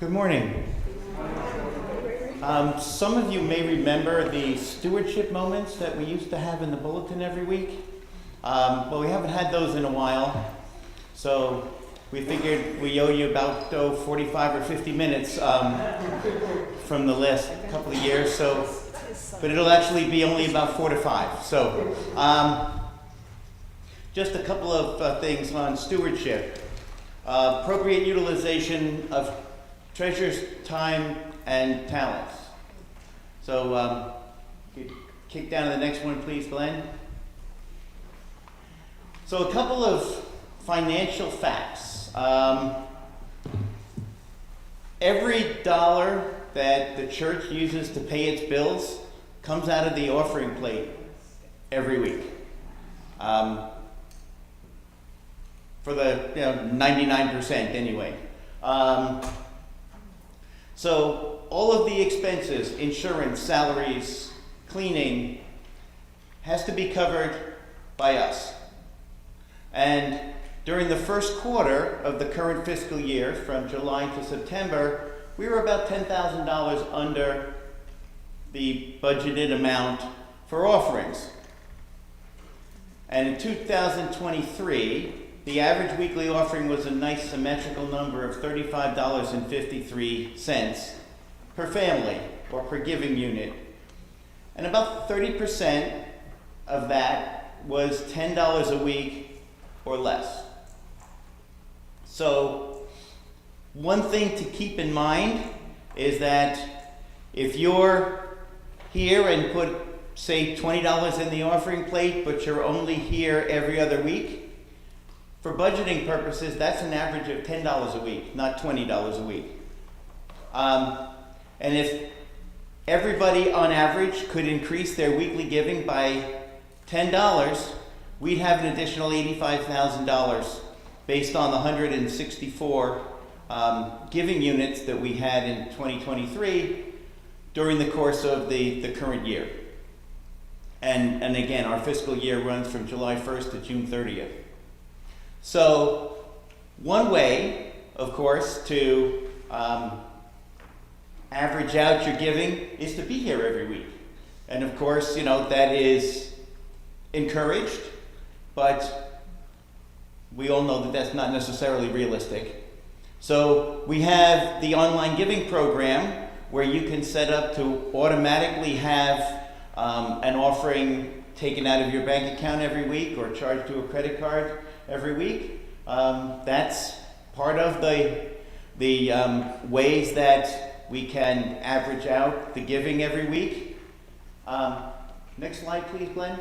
Good morning. Some of you may remember the stewardship moments that we used to have in the bulletin every week. But we haven't had those in a while. So we figured we owe you about 45 or 50 minutes from the last couple of years. But it'll actually be only about 4 to 5. So just a couple of things on stewardship. Appropriate utilization of treasures, time, and talents. So kick down to the next one, please, Glenn. So a couple of financial facts. Every dollar that the church uses to pay its bills comes out of the offering plate every week. For the 99% anyway. So all of the expenses, insurance, salaries, cleaning, has to be covered by us. And during the first quarter of the current fiscal year, from July to September, we were about $10,000 under the budgeted amount for offerings. And in 2023, the average weekly offering was a nice symmetrical number of $35.53 per family or per giving unit. And about 30% of that was $10 a week or less. So one thing to keep in mind is that if you're here and put, say, $20 in the offering plate, but you're only here every other week, for budgeting purposes, that's an average of $10 a week, not $20 a week. And if everybody on average could increase their weekly giving by $10, we'd have an additional $85,000 based on the 164 giving units that we had in 2023 during the course of the current year. And again, our fiscal year runs from July 1st to June 30th. So one way, of course, to average out your giving is to be here every week. And of course, that is encouraged, but we all know that that's not necessarily realistic. So we have the online giving program where you can set up to automatically have an offering taken out of your bank account every week or charged to a credit card every week. That's part of the ways that we can average out the giving every week. Next slide, please, Glenn.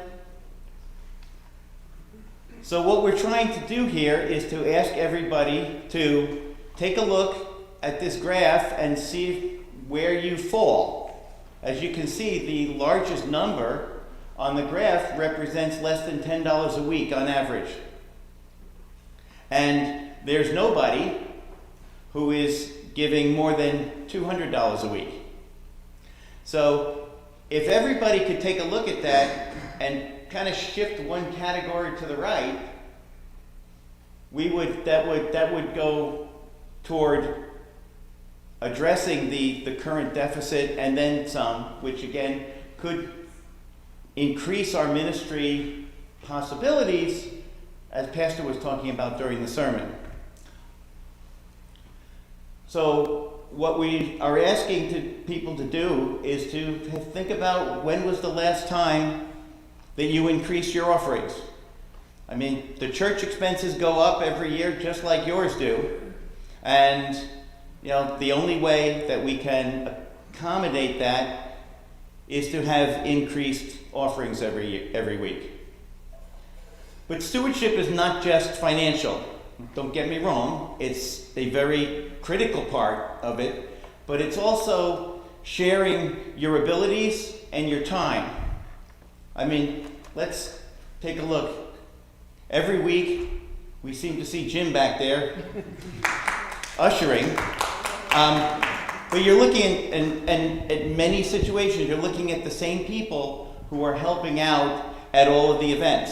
So what we're trying to do here is to ask everybody to take a look at this graph and see where you fall. As you can see, the largest number on the graph represents less than $10 a week on average. And there's nobody who is giving more than $200 a week. So if everybody could take a look at that and kind of shift one category to the right, that would go toward addressing the current deficit and then some, which again could increase our ministry possibilities, as Pastor was talking about during the sermon. So what we are asking people to do is to think about when was the last time that you increased your offerings. I mean, the church expenses go up every year just like yours do. And the only way that we can accommodate that is to have increased offerings every week. But stewardship is not just financial. Don't get me wrong, it's a very critical part of it, but it's also sharing your abilities and your time. I mean, let's take a look. Every week, we seem to see Jim back there ushering. But you're looking at many situations, you're looking at the same people who are helping out at all of the events.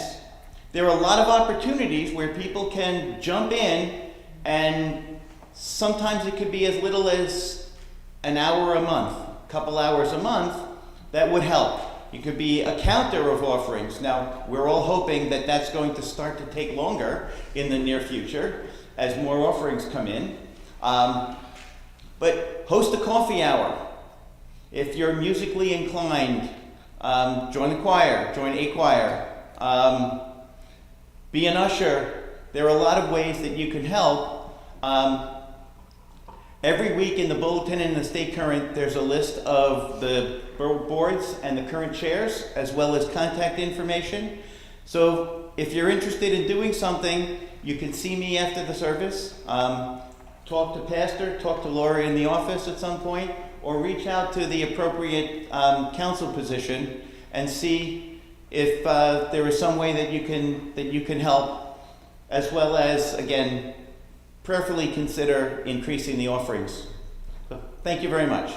There are a lot of opportunities where people can jump in and Sometimes it could be as little as an hour a month, a couple hours a month. That would help. You could be a counter of offerings. Now, we're all hoping that that's going to start to take longer in the near future as more offerings come in. But host a coffee hour. If you're musically inclined, join the choir, join a choir. Be an usher. There are a lot of ways that you can help. Every week in the bulletin and the State Current, there's a list of the boards and the current chairs, as well as contact information. So if you're interested in doing something, you can see me after the service, talk to Pastor, talk to Laura in the office at some point, or reach out to the appropriate council position and see if there is some way that you can help, as well as, again, prayerfully consider increasing the offerings. So, thank you very much.